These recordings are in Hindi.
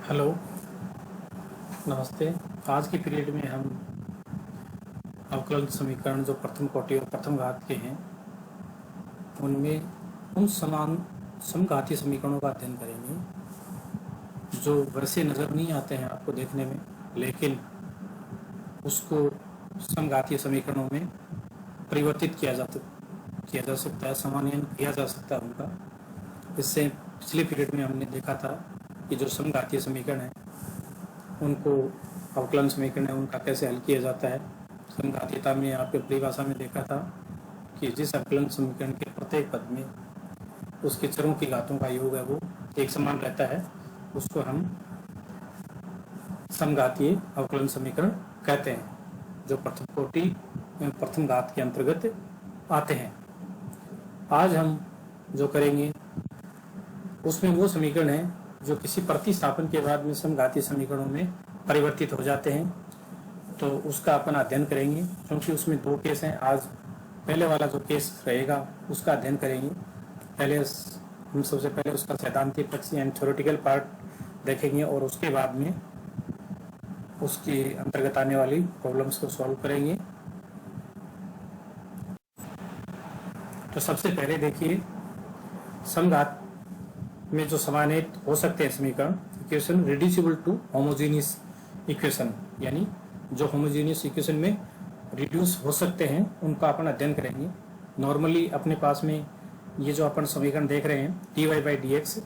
हेलो, नमस्ते। आज की पीरियड में हम अवकलन समीकरण जो प्रथम कोटि और प्रथम घात के हैं उनमें उन समान समघातीय समीकरणों का अध्ययन करेंगे जो वैसे नज़र नहीं आते हैं आपको देखने में, लेकिन उसको समघातीय समीकरणों में परिवर्तित किया जा सकता है, समान्वयन किया जा सकता है उनका। इससे पिछले पीरियड में हमने देखा था कि जो समघातीय समीकरण है उनको अवकलन समीकरण है उनका कैसे हल किया जाता है। समघातीयता में आपके परिभाषा में देखा था कि जिस अवकलन समीकरण के प्रत्येक पद में उसके चरों की घातों का योग है वो एक समान रहता है, उसको हम समघातीय अवकलन समीकरण कहते हैं, जो प्रथम कोटि प्रथम घात के अंतर्गत आते हैं। आज हम जो करेंगे उसमें वो समीकरण है जो किसी प्रतिस्थापन के बाद में समघातीय समीकरणों में परिवर्तित हो जाते हैं, तो उसका अपन अध्ययन करेंगे। क्योंकि उसमें दो केस हैं, आज पहले वाला जो केस रहेगा उसका अध्ययन करेंगे। पहले हम सबसे पहले उसका सैद्धांतिक पक्ष यानी थ्योरेटिकल पार्ट देखेंगे और उसके बाद में उसके अंतर्गत आने वाली प्रॉब्लम्स को सॉल्व करेंगे। तो सबसे पहले देखिए, समघात में जो समानित हो सकते हैं समीकरण equation reducible to homogeneous equation, यानी जो होमोजेनियस इक्वेशन में रिड्यूस हो सकते हैं उनका अपन अध्ययन करेंगे। नॉर्मली अपने पास में ये जो अपन समीकरण देख रहे हैं dy by dx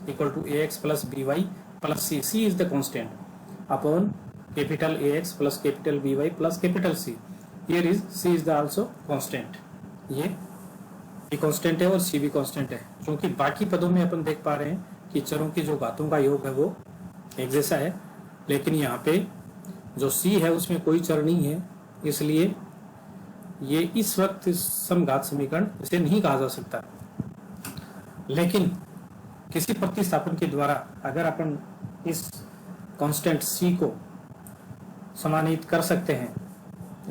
equal to ax plus by plus c, c is the constant upon capital ax plus capital by plus capital c, here is c is the also constant. ये भी कांस्टेंट है और c भी कांस्टेंट है, क्योंकि बाकी पदों में अपन देख पा रहे हैं कि चरों की जो घातों का योग है वो एक जैसा है, लेकिन यहाँ पे जो c है उसमें कोई चर नहीं है, इसलिए ये इस वक्त समघात समीकरण इसे नहीं कहा जा सकता। लेकिन किसी प्रतिस्थापन के द्वारा अगर अपन इस कांस्टेंट c को समानित कर सकते हैं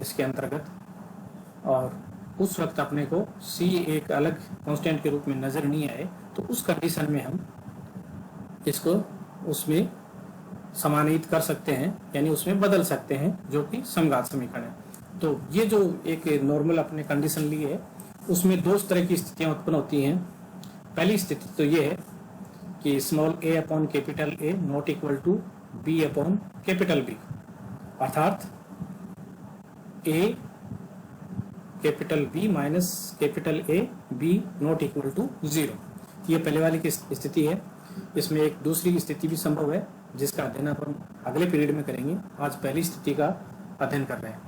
इसके अंतर्गत, और उस वक्त अपने को c एक अलग कांस्टेंट के रूप में नजर नहीं आए, तो उस कंडीशन में हम इसको उसमें समानित कर सकते हैं, यानी उसमें बदल सकते हैं, जो कि समघात समीकरण है। तो ये जो एक नॉर्मल अपने कंडीशन ली है उसमें दो तरह की स्थितियां उत्पन्न होती हैं। पहली स्थिति तो ये है कि small a upon capital A not equal to b upon capital B, अर्थात a capital B minus capital A b not equal to 0। ये पहले वाली की स्थिति है। इसमें एक दूसरी स्थिति भी संभव है जिसका अध्ययन अपन अगले पीरियड में करेंगे। आज पहली स्थिति का अध्ययन कर रहे हैं।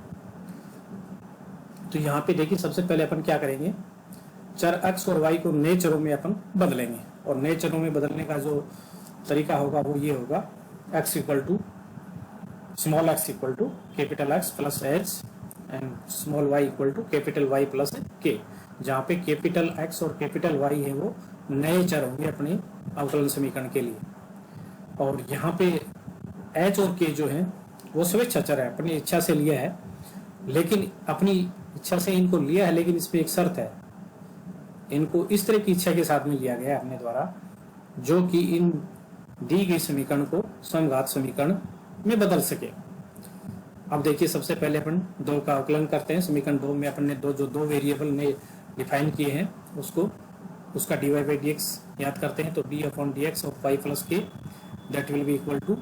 तो यहाँ पे देखिए, सबसे पहले अपन क्या करेंगे, चर x और y को नए चरों में अपन बदलेंगे, और नए चरों में बदलने का जो तरीका होगा वो ये होगा, x equal to small x equal to capital x plus h and small y equal to capital Y plus k, जहाँ पे कैपिटल x और कैपिटल Y है वो नए चर होंगे अपने अवकलन समीकरण के लिए। और यहाँ पे h और k जो है वो स्वेच्छा चर है, अपनी इच्छा से लिया है, लेकिन अपनी इच्छा से इनको लिया है, लेकिन इसमें एक शर्त है, इनको इस तरह की इच्छा के साथ में लिया गया है अपने द्वारा जो कि इन दी गई समीकरण को समघात समीकरण में बदल सके। अब देखिए, सबसे पहले अपन दो का अवकलन करते हैं। समीकरण दो में अपन ने दो वेरिएबल ने डिफाइन किए हैं, उसका dy by dx याद करते हैं। तो d upon dx of y plus k that will be equal to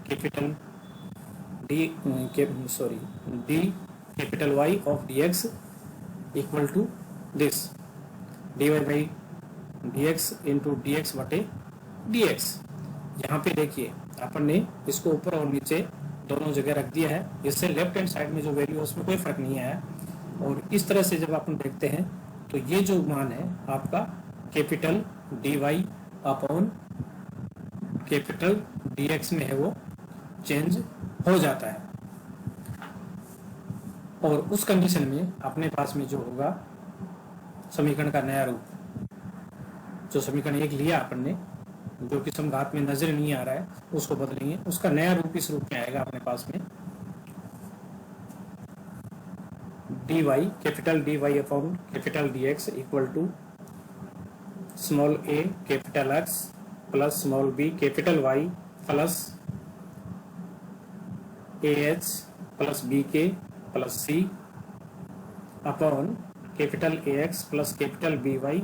capital d capital Y of dx equal to this dy by dx into dx बटे dx। यहाँ पे देखिए अपन ने इसको ऊपर और नीचे दोनों जगह रख दिया है, इससे लेफ्ट हैंड साइड में जो वैल्यू है उसमें कोई फर्क नहीं आया। और इस तरह से जब अपन देखते हैं तो ये जो मान है आपका capital dy upon capital dx में है वो चेंज हो जाता है। और उस कंडीशन में अपने पास में जो होगा समीकरण का नया रूप, जो समीकरण एक लिया अपन ने जो कि समघात में नजर नहीं आ रहा है, उसको बदलेंगे, उसका नया रूप इस रूप में आएगा अपने पास में, dy capital dy upon capital dx equal to small a capital x plus small b capital y plus A H plus B K plus C upon capital A X plus capital B Y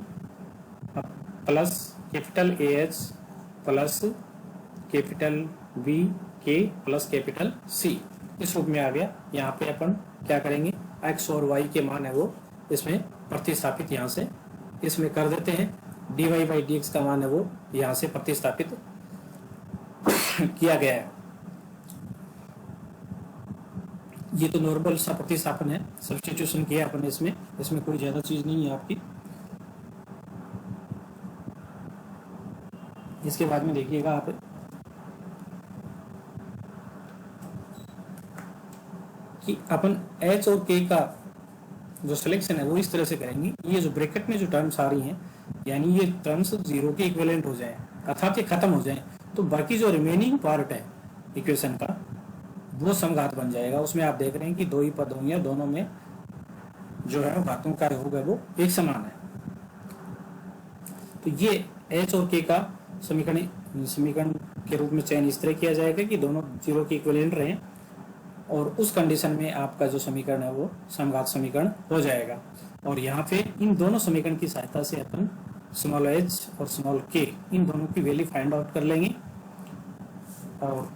plus capital A H plus capital B K plus capital C, इस रूप में आ गया। यहाँ पे अपन क्या करेंगे, x और y के मान है वो इसमें प्रतिस्थापित यहाँ से इसमें कर देते हैं। dy बाई डी एक्स का मान है वो यहाँ से प्रतिस्थापित किया गया है। ये तो नॉर्मल सा प्रतिस्थापन है, सब्स्टिट्यूशन किया अपन इसमें कोई ज्यादा चीज नहीं है आपकी। इसके बाद में देखिएगा आप कि अपन h और k का जो सिलेक्शन है वो इस तरह से करेंगे, ये जो ब्रैकेट में जो टर्म्स आ रही हैं यानी ये टर्म्स जीरो के इक्विवेलेंट हो जाए अर्थात ये खत्म हो जाए, तो बाकी जो रिमेनिंग पार्ट है इक्वेशन का वो समघात बन जाएगा। उसमें आप देख रहे हैं कि दो ही पद होंगे, दोनों में जो है घातों का योग है वो एक समान है। तो ये h और k का समीकरण के रूप में चयन इस तरह किया जाएगा कि दोनों जीरो के इक्विवेलेंट रहें, और उस कंडीशन में आपका जो समीकरण है वो समघात समीकरण हो जाएगा। और यहाँ पे इन दोनों समीकरण की सहायता से अपन स्मॉल h और स्मॉल k इन दोनों की वैल्यू फाइंड आउट कर लेंगे, और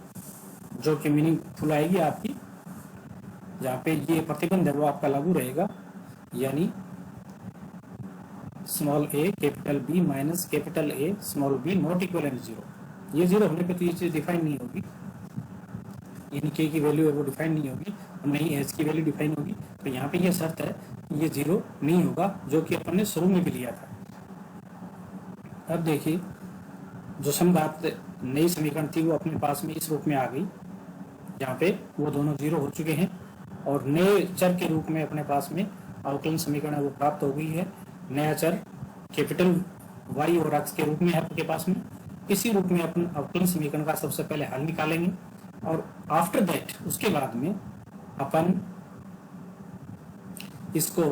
जो कि मीनिंगफुल आएगी आपकी, जहाँ पे ये प्रतिबंध है वो आपका लागू रहेगा, यानी small a capital B minus capital A small b not equal and zero. ये जीरो होने पे तो ये चीज डिफाइन नहीं होगी, यानी k की वैल्यू है वो डिफाइन नहीं होगी और नहीं h की वैल्यू डिफाइन होगी। तो यहाँ पे ये शर्त है ये जीरो नहीं होगा, जो कि अपन ने शुरू में भी लिया था। अब देखिए जो समघात नई समीकरण थी वो अपने पास में इस रूप में आ गई, यहाँ पे वो दोनों जीरो हो चुके हैं और नए चर के रूप में अपने पास में अवकलन समीकरण है वो प्राप्त हो गई है। नया चर कैपिटल y और x के रूप में है आपके पास में। इसी रूप में अपन अवकलन समीकरण का सबसे पहले हल निकालेंगे, और आफ्टर दैट उसके बाद में अपन इसको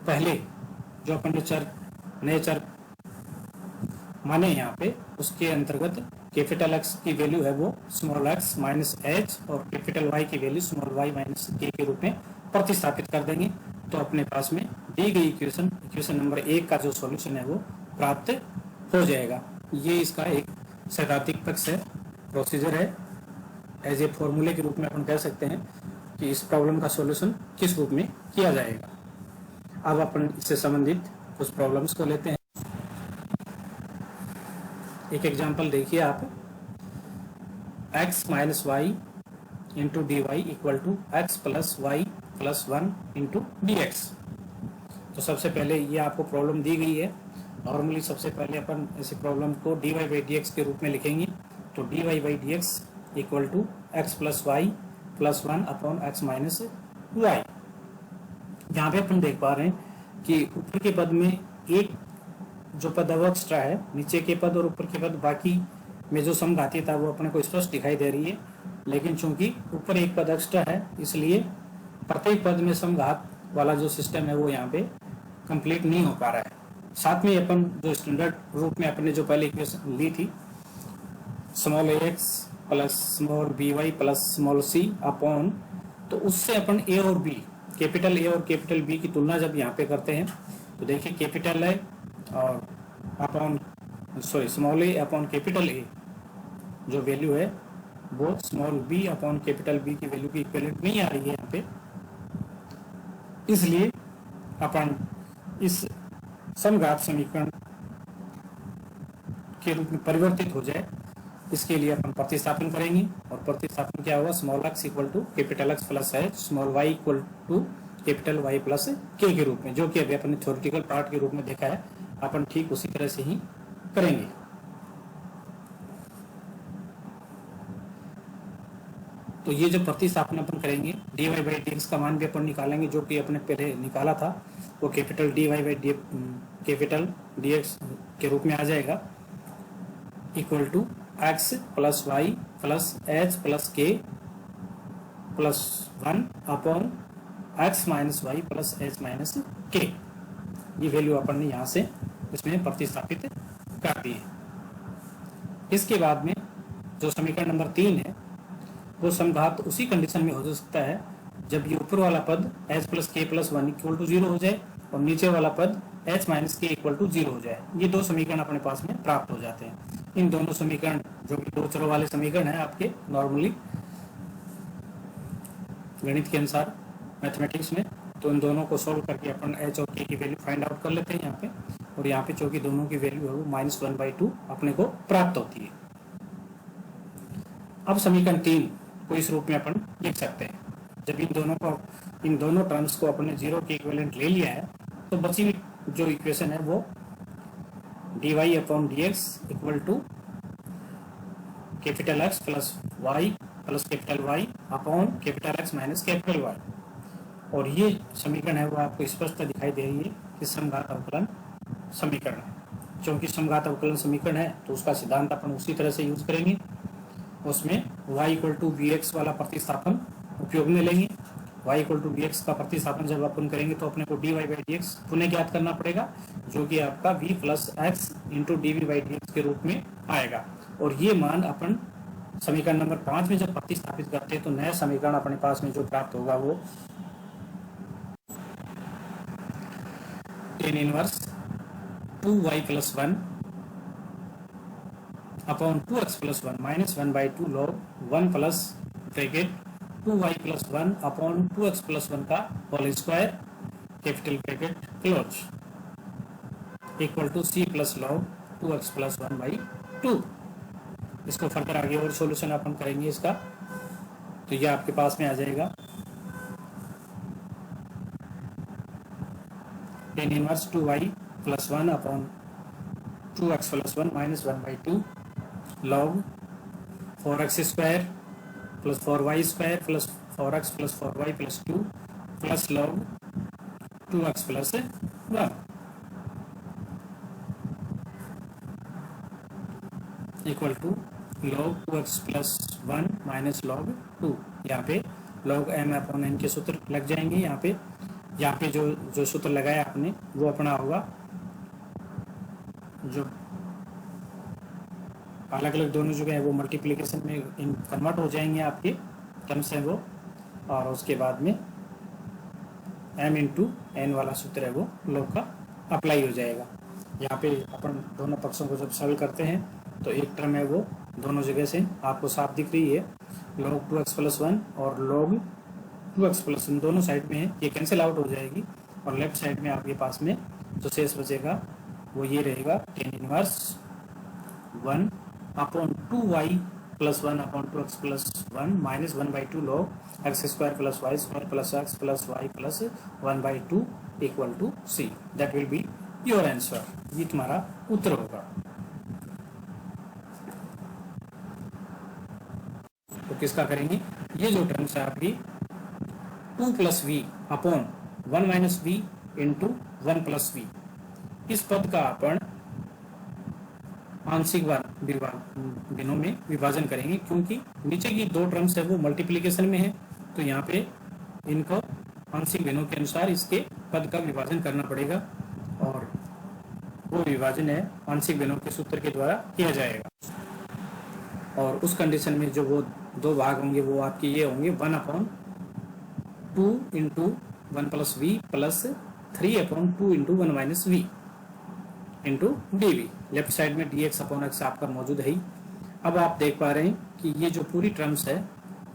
पहले जो अपन ने चर नए चर माने यहाँ पे उसके अंतर्गत कैपिटल x की वैल्यू है वो स्मॉल x माइनस h और कैपिटल y की value small y minus k के रूप में प्रतिस्थापित कर देंगे। तो अपने पास में दी गई इक्वेशन नंबर 1 का जो सॉल्यूशन है वो प्राप्त हो जाएगा। ये इसका एक सैद्धांतिक पक्ष है, प्रोसीजर है, एज ए फॉर्मूले के रूप में अपन कह सकते हैं कि इस प्रॉब्लम का सॉल्यूशन किस रूप में किया जाएगा। अब अपन इससे संबंधित कुछ प्रॉब्लम्स को लेते हैं। एक एग्जांपल देखिए आप, x minus y into d y equal to x plus y plus 1 into d x. तो सबसे पहले ये आपको प्रॉब्लम दी गई है। नॉर्मली सबसे पहले अपन इस प्रॉब्लम को d y by d x के रूप में लिखेंगे। तो d y by d x equal to x plus y plus 1 upon x minus y. यहाँ पे अपन देख पा रहे हैं कि ऊपर के पद में एक जो पद वो एक्स्ट्रा है, नीचे के पद और ऊपर के पद बाकी में जो समघाती था वो अपने को स्पष्ट दिखाई दे रही है, लेकिन चूंकि ऊपर एक पद एक्स्ट्रा है इसलिए प्रत्येक पद में समघात वाला जो सिस्टम है वो यहाँ पे कंप्लीट नहीं हो पा रहा है। साथ में अपन जो स्टैंडर्ड रूप में अपने जो पहले इक्वेशन ली थी small X plus small B Y plus small C upon, तो उससे अपन ए और बी कैपिटल ए और कैपिटल बी की तुलना जब यहाँ पे करते हैं तो देखिए कैपिटल ए और upon small a upon capital A जो वैल्यू है वो small b upon capital B की वैल्यू की इक्विवेलेंट नहीं आ रही है यहाँ पे, इसलिए अपन इस समघात समीकरण के रूप में परिवर्तित हो जाए इसके लिए अपन प्रतिस्थापन करेंगे। और प्रतिस्थापन क्या होगा, small x equal to capital X plus h small y equal to capital Y plus k के रूप में, जो कि अभी अपन थ्योरेटिकल पार्ट के रूप में देखा है, अपन ठीक उसी तरह से ही करेंगे। तो ये जो प्रतिस्थापन अपन करेंगे d y by d x का मान भी अपन निकालेंगे, जो कि अपने पहले निकाला था वो capital D y by d capital D x के रूप में आ जाएगा equal to x plus y plus h plus k plus 1 upon x minus y plus h minus k. ये वैल्यू अपन ने यहाँ से इसमें प्रतिस्थापित कर दी है। इसके बाद में जो समीकरण नंबर 3 है वो समघात उसी कंडीशन में हो सकता है जब ये ऊपर वाला पद h plus k plus one equal to 0 हो जाए और नीचे वाला पद h माइनस के इक्वल टू 0 हो जाए। ये दो समीकरण अपने पास में प्राप्त हो जाते हैं। इन दोनों समीकरण जो कि दो चरों वाले समीकरण है आपके नॉर्मली गणित के अनुसार मैथमेटिक्स में, तो इन दोनों को सोल्व करके अपन h और k की वैल्यू फाइंड आउट कर लेते हैं यहाँ पे, और यहाँ पे चूंकि दोनों की वैल्यू है वो -1/2 अपने को प्राप्त होती है। अब समीकरण 3 को इस रूप में अपन लिख सकते हैं। जब इन दोनों टर्म्स को अपने 0 के इक्विवेलेंट ले लिया है तो बची हुई जो इक्वेशन है वो dy/dx equal to capital X plus y plus capital Y upon capital X minus capital Y, और ये समीकरण है वो आपको स्पष्ट दिखाई दे रही है कि समघात अवकलन समीकरण है। क्योंकि समघात अवकलन समीकरण है तो उसका सिद्धांत अपन उसी तरह से यूज करेंगे। उसमें y इक्वल टू vx वाला प्रतिस्थापन उपयोग में लेंगे। y इक्वल टू vx का प्रतिस्थापन जब अपन करेंगे तो अपने को dy/dx पुनः ज्ञात करना पड़ेगा, जो कि आपका v plus x into dv/dx के रूप में आएगा। और ये मान अपन समीकरण नंबर 5 में जब प्रतिस्थापित करते हैं तो नया समीकरण अपने पास में जो प्राप्त होगा वो tan inverse 2y plus 1 upon 2x plus 1 minus 1/2 log 1 plus bracket 2y plus 1 upon 2x plus 1 का whole square capital bracket close equal to c plus log 2x plus 1/2। इसको फर्दर आगे और सॉल्यूशन अपन करेंगे इसका, तो ये आपके पास में आ जाएगा tan inverse 2y plus 1 upon 2x plus 1 minus 1/2 log 4x square plus 4y square plus 4x plus 4y plus 2 plus log 2x plus 1 equal to log 2x plus 1 minus log 2। यहाँ पे लॉग m अपॉन n के सूत्र लग जाएंगे। यहाँ पे जो सूत्र लगाया आपने वो अपना होगा, जो अलग अलग दोनों जगह है वो मल्टीप्लिकेशन में कन्वर्ट हो जाएंगे आपके टर्म्स हैं वो, और उसके बाद में m इंटू एन वाला सूत्र है वो लॉग का अप्लाई हो जाएगा। यहाँ पे अपन दोनों पक्षों को जब सॉल्व करते हैं तो एक टर्म है वो दोनों जगह से आपको साफ दिख रही है, log 2x प्लस 1 और log 2x प्लस 1 दोनों साइड में है, ये कैंसिल आउट हो जाएगी और लेफ्ट साइड में आपके पास में जो शेष बचेगा वो ये रहेगा tan inverse 1 upon 2y plus 1 upon 2x plus 1 minus 1/2 log x square plus y square plus x plus y plus 1/2 equal to c। That will be your answer. ये तुम्हारा उत्तर होगा। तो किसका करेंगे, ये जो टर्म्स है आपकी 2 plus v upon 1 minus v into 1 plus v, इस पद का अपन आंशिक भिन्नों में विभाजन करेंगे, क्योंकि नीचे की दो टर्म्स है वो मल्टीप्लिकेशन में है, तो यहाँ पे इनको आंशिक भिन्नों के अनुसार इसके पद का विभाजन करना पड़ेगा, और वो विभाजन है आंशिक भिन्नों के सूत्र के द्वारा किया जाएगा। और उस कंडीशन में जो वो दो भाग होंगे वो आपके ये होंगे 1 upon 2 into 1 plus v plus 3 upon 2 into 1 minus v into d v. Left side में डी एक्स अपॉन एक्स आपका मौजूद है ही। अब आप देख पा रहे हैं कि ये जो पूरी टर्म्स है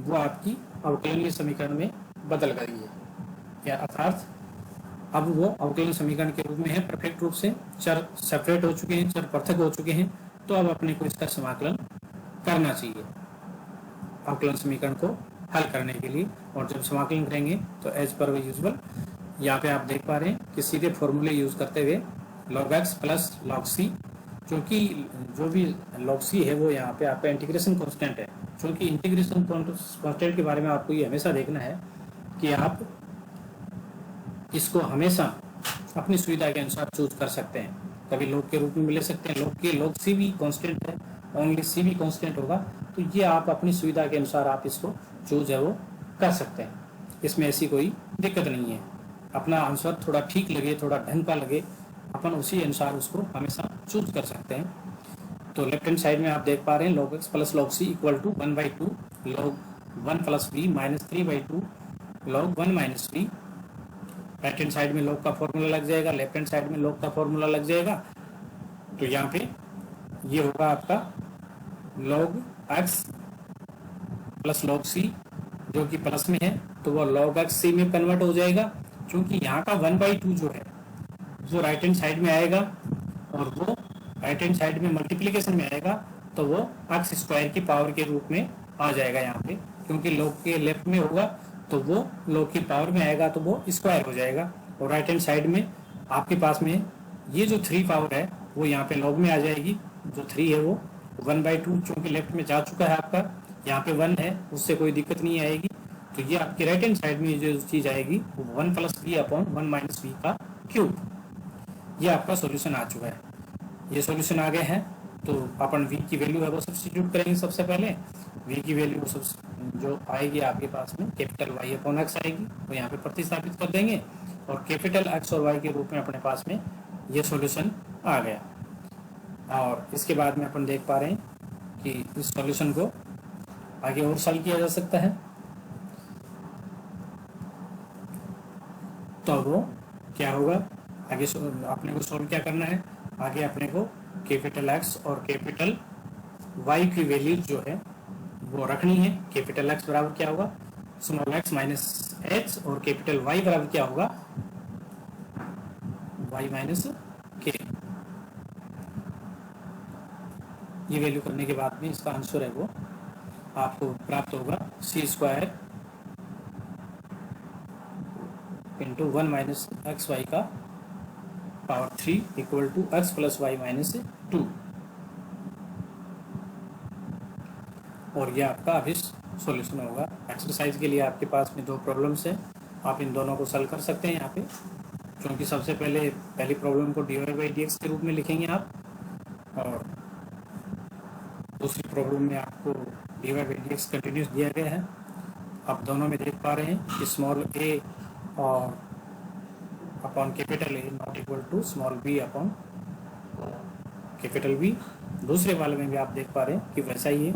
वो आपकी अवकलनीय समीकरण में बदल गई है, या अर्थात अब वो अवकलन समीकरण के रूप में है, परफेक्ट रूप से चर सेपरेट हो चुके हैं, चर पृथक हो चुके हैं। तो अब अपने को इसका समाकलन करना चाहिए अवकलन समीकरण को हल करने के लिए, और जब समाकलन करेंगे तो एज पर यूजुअल यहाँ पे आप देख पा रहे हैं कि सीधे फॉर्मूले यूज करते हुए log x plus log c, क्योंकि जो भी log c है वो यहाँ पे आपका इंटीग्रेशन कांस्टेंट है। क्योंकि इंटीग्रेशन कांस्टेंट के बारे में आपको ये हमेशा देखना है कि आप इसको हमेशा अपनी सुविधा के अनुसार चूज कर सकते हैं। कभी log के रूप में ले सकते हैं, log c भी कांस्टेंट है, ओनली c भी कांस्टेंट होगा, तो ये आप अपनी सुविधा के अनुसार आप इसको चूज है वो कर सकते हैं। इसमें ऐसी कोई दिक्कत नहीं है। अपना आंसर थोड़ा ठीक लगे, थोड़ा ढंग का लगे, अपन उसी अनुसार उसको हमेशा चूज कर सकते हैं। तो लेफ्ट हैंड साइड में आप देख पा रहे हैं log x plus log c equal to 1/2 log 1 plus b minus 3/2 log 1 minus b। Right hand side में log का फॉर्मूला लग जाएगा, लेफ्ट हैंड साइड में log का फॉर्मूला लग जाएगा। तो यहाँ पे ये होगा आपका log x plus log c जो कि प्लस में है, तो वो log x c में कन्वर्ट हो जाएगा, क्योंकि यहाँ का 1/2 जो है जो राइट हैंड साइड में आएगा और वो राइट हैंड साइड में मल्टीप्लीकेशन में आएगा, तो वो एक्स स्क्वायर की पावर के रूप में आ जाएगा यहाँ पे, क्योंकि log के लेफ्ट में होगा तो वो log की पावर में आएगा तो वो स्क्वायर हो जाएगा। और राइट हैंड साइड में आपके पास में ये जो 3 पावर है वो यहाँ पे log में आ जाएगी, जो 3 है वो 1/2 चूंकि लेफ्ट में जा चुका है आपका, यहाँ पे 1 है, उससे कोई दिक्कत नहीं आएगी। तो ये आपकी राइट हैंड साइड में जो चीज़ आएगी वो 1 plus b upon 1 minus b का क्यूब। ये आपका सॉल्यूशन आ चुका है। ये सॉल्यूशन आ गए हैं, तो अपन v की वैल्यू है वो सब्स्टिट्यूट करेंगे। सबसे पहले v की वैल्यू जो आएगी आपके पास में कैपिटल y अपॉन x आएगी, तो यहाँ पे प्रतिस्थापित कर देंगे और कैपिटल x और y के रूप में अपने पास में ये सॉल्यूशन आ गया। और इसके बाद में अपन देख पा रहे हैं कि इस सॉल्यूशन को आगे और सॉल्व किया जा सकता है। तो वो क्या होगा, आगे अपने को सॉल्व क्या करना है, आगे अपने को कैपिटल x और कैपिटल y की वैल्यू जो है वो रखनी है। कैपिटल x बराबर क्या होगा, स्मॉल x माइनस h, और कैपिटल y बराबर क्या होगा, y माइनस k। ये वैल्यू करने के बाद में इसका आंसर है वो आपको प्राप्त होगा c square into 1 minus x y का power 3 equal to x plus y minus 2। और ये आपका अभी सॉल्यूशन होगा। एक्सरसाइज के लिए आपके पास में 2 प्रॉब्लम्स हैं, आप इन दोनों को सॉल्व कर सकते हैं यहाँ पे, क्योंकि सबसे पहले पहली प्रॉब्लम को dy बाई dx के रूप में लिखेंगे आप, और दूसरी प्रॉब्लम में आपको dy बाई dx कंटिन्यूस दिया गया है। आप दोनों में देख पा रहे हैं कि स्मॉल a और upon capital A not equal to small b upon capital B। दूसरे वाले में भी आप देख पा रहे हैं कि वैसा ही है,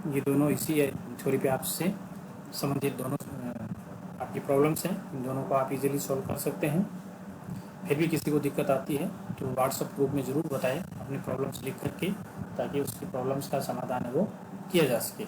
ये दोनों इसी थ्योरी पे आपसे संबंधित दोनों आपकी प्रॉब्लम्स हैं। इन दोनों को आप इजीली सॉल्व कर सकते हैं। फिर भी किसी को दिक्कत आती है तो व्हाट्सएप ग्रुप में ज़रूर बताएं अपनी प्रॉब्लम्स लिख करके, ताकि उसकी प्रॉब्लम्स का समाधान है वो किया जा सके।